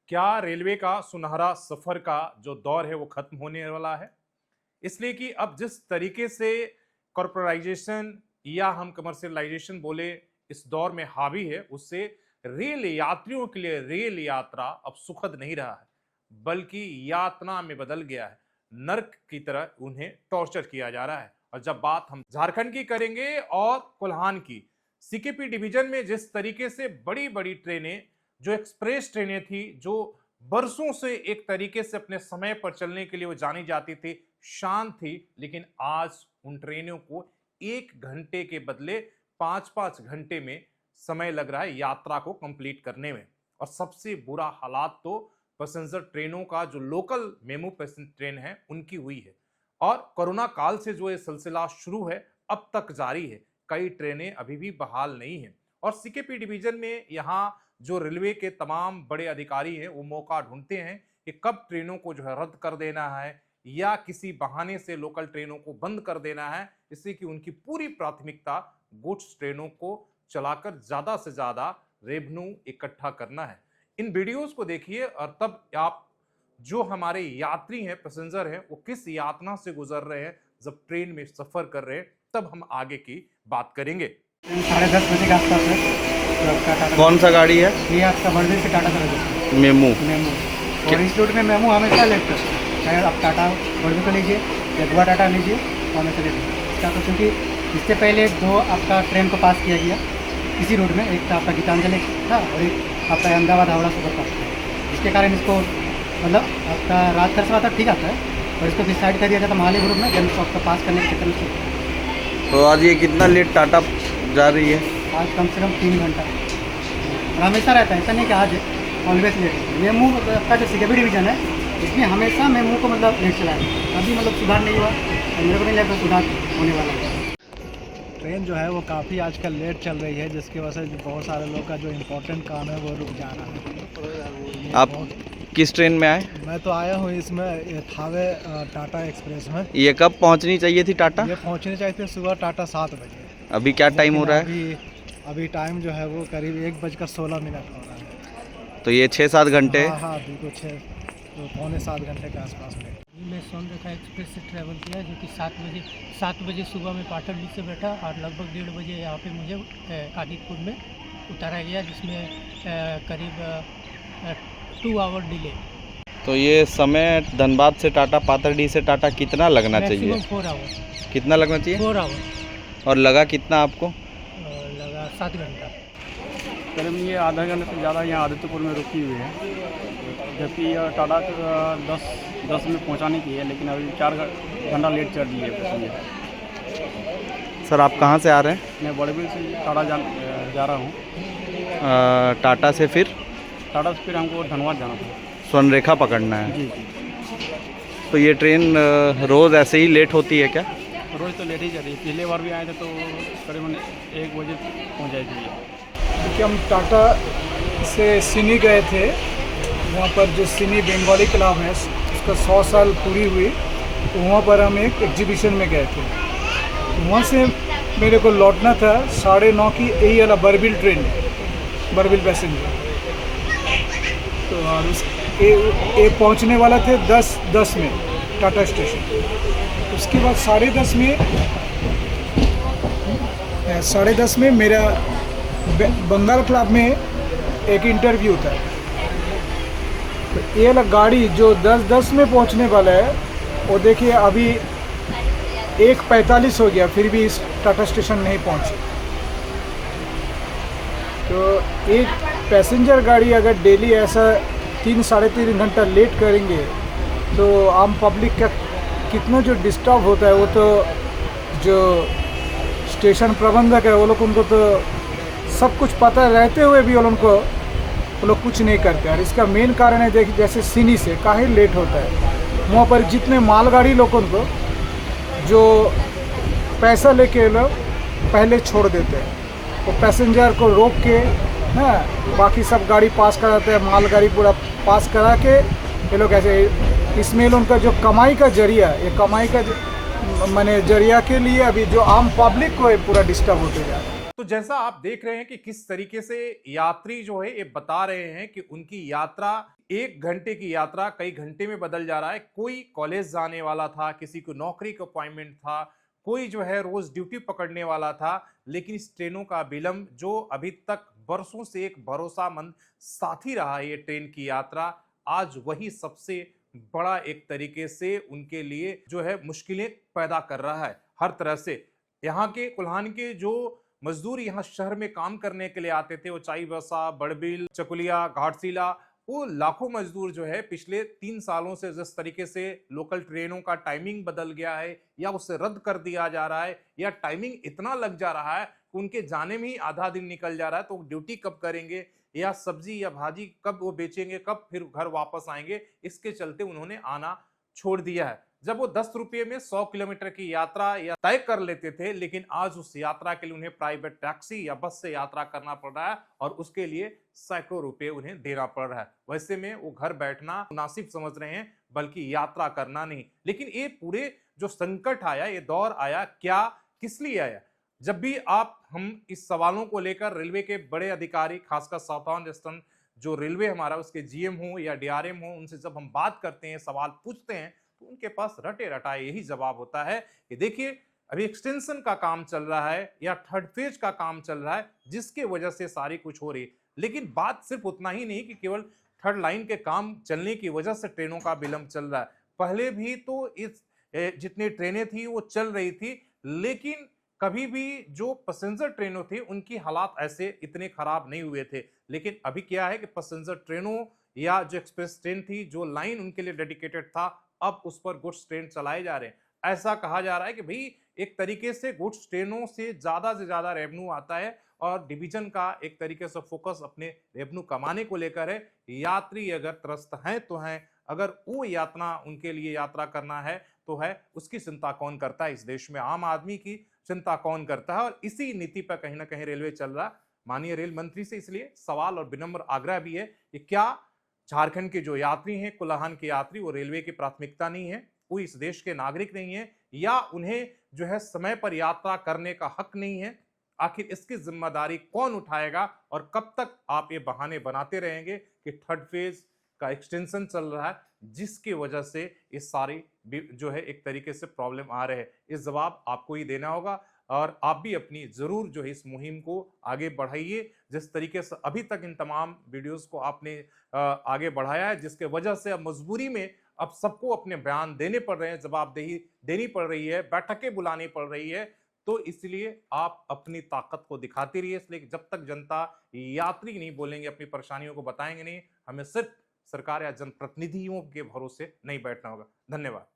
क्या रेलवे का सुनहरा सफर का जो दौर है वो खत्म होने वाला है? इसलिए कि अब जिस तरीके से कॉर्पोरेटाइजेशन या हम कमर्शियलाइजेशन बोले इस दौर में हावी है, उससे रेल यात्रियों के लिए रेल यात्रा अब सुखद नहीं रहा है, बल्कि यातना में बदल गया है। नर्क की तरह उन्हें टॉर्चर किया जा रहा है। और जब बात हम झारखंड की करेंगे और कोल्हान की, सीकेपी डिवीजन में जिस तरीके से बड़ी बड़ी ट्रेनें, जो एक्सप्रेस ट्रेनें थी, जो बरसों से एक तरीके से अपने समय पर चलने के लिए वो जानी जाती थी, शांत थी, लेकिन आज उन ट्रेनों को 1 घंटे के बदले 5-5 घंटे में समय लग रहा है यात्रा को कंप्लीट करने में। और सबसे बुरा हालात तो पैसेंजर ट्रेनों का, जो लोकल मेमू पैसेंजर ट्रेन है, उनकी हुई है। और कोरोना काल से जो ये सिलसिला शुरू है अब तक जारी है। कई ट्रेनें अभी भी बहाल नहीं है और सीकेपी डिवीजन में यहाँ जो रेलवे के तमाम बड़े अधिकारी हैं वो मौका ढूंढते हैं कि कब ट्रेनों को जो है रद्द कर देना है या किसी बहाने से लोकल ट्रेनों को बंद कर देना है, इससे कि उनकी पूरी प्राथमिकता गुड्स ट्रेनों को चलाकर ज्यादा से ज्यादा रेवेन्यू इकट्ठा करना है। इन वीडियोस को देखिए और तब आप जो हमारे यात्री हैं, पैसेंजर हैं, वो किस यातना से गुजर रहे हैं जब ट्रेन में सफर कर रहे हैं, तब हम आगे की बात करेंगे। 10:30 बजे के आसपास है तो आपका टाटा। कौन सा गाड़ी है? ये आपका बर्डे से टाटा करोगे मेमू। और इस रूट में मेमू हमेशा लेफ्ट है, चाहे आप टाटा बर्डे को लीजिए या गोवा टाटा लीजिए, हमेशा लेफ्ट है इसका। तो क्योंकि इससे पहले 2 आपका ट्रेन को पास किया गया इसी रूट में, एक था आपका गीतांजलि था और एक आपका अहमदाबाद हावड़ा सुपर फास्ट था, जिसके कारण इसको मतलब आपका रात खरसवा तक ठीक आता है और इसको डिसाइड कर दिया जाता महाली ग्रुप में जन आपका पास करने के चक्कर में। तो आज ये कितना लेट टाटा जा रही है? आज कम से कम 3 घंटा और हमेशा रहता है, ऐसा नहीं कि आज ऑलवेज लेट। मेमू का जो सीकेपी डिवीजन है इसमें हमेशा मेमू को मतलब लेट चलाया, अभी मतलब सुधार नहीं हुआ और मेरे को नहीं लगता सुधार होने वाला है। ट्रेन जो है वो काफ़ी आजकल लेट चल रही है, जिसकी वजह से बहुत सारे लोग का जो इम्पोर्टेंट काम है वो रुक जा रहा है। आप किस ट्रेन में आए? मैं तो आया हूँ इसमें ये थावे टाटा एक्सप्रेस में। ये कब पहुंचनी चाहिए थी टाटा? ये पहुँचने चाहिए थे सुबह टाटा 7 बजे। अभी क्या टाइम हो रहा है? अभी टाइम जो है वो करीब 1:16 हो रहा है। तो ये 6-7 घंटे। हाँ, अभी कुछ 6-7 घंटे के आसपास में। मैं सोनरेखा एक्सप्रेस से ट्रैवल किया, जो कि 7 बजे सुबह में पाटनली से बैठा और लगभग 1:30 बजे यहाँ पे मुझे आदितपुर में उतारा गया, जिसमें करीब 2 आवर डिले। तो ये समय धनबाद से टाटा, पाथरडी से टाटा कितना लगना चाहिए? Maximum 4 hour. कितना लगना चाहिए? 4 आवर। और लगा कितना आपको? लगा 7 घंटा। करीब ये आधा घंटे से ज़्यादा यहाँ आदित्यपुर में रुकी हुई है, जबकि टाटा 10 में पहुँचाने की है, लेकिन अभी 4 घंटा लेट चल रही है पैसेंजर। सर आप कहाँ से आ रहे हैं? मैं बड़बिल से टाटा जा रहा हूँ। टाटा से फिर? टाटा से फिर हमको धनबाद जाना था। सोनरेखा पकड़ना है। जी। तो ये ट्रेन रोज़ ऐसे ही लेट होती है क्या? रोज़ तो लेट ही चल रही है, पिछले बार भी आए थे तो करीबन 1 बजे पहुँच जाएगी। क्योंकि हम टाटा से सिनी गए थे, वहाँ पर जो सिनी बंगाली क्लब है उसका 100 साल पूरी हुई, तो वहाँ पर हम एक एग्जीबिशन में गए थे। वहाँ से मेरे को लौटना था 9:30 की यही वाला बरबिल ट्रेन, बरबिल पैसेंजर। तो और ये पहुँचने वाला थे 10:10 में टाटा स्टेशन। उसके बाद 10:30 में मेरा बंगाल क्लब में एक इंटरव्यू था। तो ये वाला गाड़ी जो 10:10 में पहुंचने वाला है वो देखिए अभी 1:45 हो गया, फिर भी इस टाटा स्टेशन नहीं पहुंची। तो एक पैसेंजर गाड़ी अगर डेली ऐसा 3-3.5 घंटा लेट करेंगे तो आम पब्लिक का कितना जो डिस्टर्ब होता है, वो तो जो स्टेशन प्रबंधक है वो लोग, उनको तो सब कुछ पता रहते हुए भी वो लोग कुछ नहीं करते। और इसका मेन कारण है देखिए, जैसे सिनी से काहे लेट होता है, वहाँ पर जितने मालगाड़ी लोगों को जो पैसा लेके लोग पहले छोड़ देते हैं, वो पैसेंजर को रोक के ना बाकी सब गाड़ी पास कराते हैं, मालगाड़ी पूरा पास करा के ये लोग ऐसे, इसमें उनका जो कमाई का जरिया, ये कमाई का माने जरिया के लिए अभी जो आम पब्लिक को पूरा डिस्टर्ब होते जा रहा है। तो जैसा आप देख रहे हैं कि किस तरीके से यात्री जो है ये बता रहे हैं कि उनकी यात्रा 1 घंटे की यात्रा कई घंटे में बदल जा रहा है। कोई कॉलेज जाने वाला था, किसी को नौकरी का अपॉइंटमेंट था, कोई जो है रोज ड्यूटी पकड़ने वाला था, लेकिन इस ट्रेनों का विलंब जो अभी तक बरसों से एक भरोसामंद साथी रहा है, ये ट्रेन की यात्रा आज वही सबसे बड़ा एक तरीके से उनके लिए जो है मुश्किलें पैदा कर रहा है हर तरह से। यहाँ के कुल्हान के जो मजदूर यहाँ शहर में काम करने के लिए आते थे, वो चाईबासा, बड़बिल, चकुलिया, घाटशिला, वो लाखों मजदूर जो है पिछले 3 सालों से जिस तरीके से लोकल ट्रेनों का टाइमिंग बदल गया है या उसे रद्द कर दिया जा रहा है या टाइमिंग इतना लग जा रहा है कि उनके जाने में ही आधा दिन निकल जा रहा है, तो ड्यूटी कब करेंगे या सब्जी या भाजी कब वो बेचेंगे, कब फिर घर वापस आएंगे, इसके चलते उन्होंने आना छोड़ दिया है। जब वो 10 रुपये में 100 किलोमीटर की यात्रा या तय कर लेते थे, लेकिन आज उस यात्रा के लिए उन्हें प्राइवेट टैक्सी या बस से यात्रा करना पड़ रहा है और उसके लिए सैकड़ों रुपए उन्हें देना पड़ रहा है। वैसे में वो घर बैठना मुनासिब समझ रहे हैं, बल्कि यात्रा करना नहीं। लेकिन ये पूरे जो संकट आया, ये दौर आया, क्या किस लिए आया? जब भी हम इस सवालों को लेकर रेलवे के बड़े अधिकारी, खासकर साउथर्न ईस्टर्न जो रेलवे हमारा उसके जीएम हो या डीआरएम हो, उनसे जब हम बात करते हैं, सवाल पूछते हैं, तो उनके पास रटे रटाए यही जवाब होता है कि देखिए अभी एक्सटेंशन का काम चल रहा है या थर्ड फेज का काम चल रहा है, जिसके वजह से सारी कुछ हो रही है। लेकिन बात सिर्फ उतना ही नहीं कि केवल थर्ड लाइन के काम चलने की वजह से ट्रेनों का विलंब चल रहा है। पहले भी तो इस जितनी ट्रेनें थी वो चल रही थी, लेकिन कभी भी जो पैसेंजर ट्रेनों थी उनकी हालात ऐसे इतने खराब नहीं हुए थे। लेकिन अभी क्या है कि पैसेंजर ट्रेनों या जो एक्सप्रेस ट्रेन थी, जो लाइन उनके लिए डेडिकेटेड था, अब उस पर गुड्स ट्रेन चलाए जा रहे हैं। ऐसा कहा जा रहा है कि भाई एक तरीके से गुड्स ट्रेनों से ज्यादा रेवेन्यू आता है और डिवीजन का एक तरीके से फोकस अपने रेवेन्यू कमाने को लेकर है। यात्री अगर त्रस्त हैं तो हैं, अगर वो यात्रा उनके लिए यात्रा करना है तो है, उसकी चिंता कौन करता है? इस देश में आम आदमी की चिंता कौन करता है? और इसी नीति पर कहीं ना कहीं रेलवे चल रहा। माननीय रेल मंत्री से इसलिए सवाल और विनम्र आग्रह भी है कि क्या झारखंड के जो यात्री हैं, कुल्हान के यात्री, वो रेलवे की प्राथमिकता नहीं है, वो इस देश के नागरिक नहीं है, या उन्हें जो है समय पर यात्रा करने का हक नहीं है? आखिर इसकी जिम्मेदारी कौन उठाएगा? और कब तक आप ये बहाने बनाते रहेंगे कि थर्ड फेज का एक्सटेंशन चल रहा है, जिसकी वजह से इस सारी जो है एक तरीके से प्रॉब्लम आ रहे हैं? इस जवाब आपको ही देना होगा और आप भी अपनी जरूर जो है इस मुहिम को आगे बढ़ाइए। जिस तरीके से अभी तक इन तमाम वीडियोस को आपने आगे बढ़ाया है, जिसके वजह से अब मजबूरी में अब सबको अपने बयान देने पड़ रहे हैं, जवाबदेही देनी पड़ रही है, बैठकें बुलानी पड़ रही है, तो इसलिए आप अपनी ताकत को दिखाते रहिए। इसलिए जब तक जनता, यात्री नहीं बोलेंगे, अपनी परेशानियों को बताएंगे नहीं, हमें सिर्फ सरकार या जनप्रतिनिधियों के भरोसे नहीं बैठना होगा। धन्यवाद।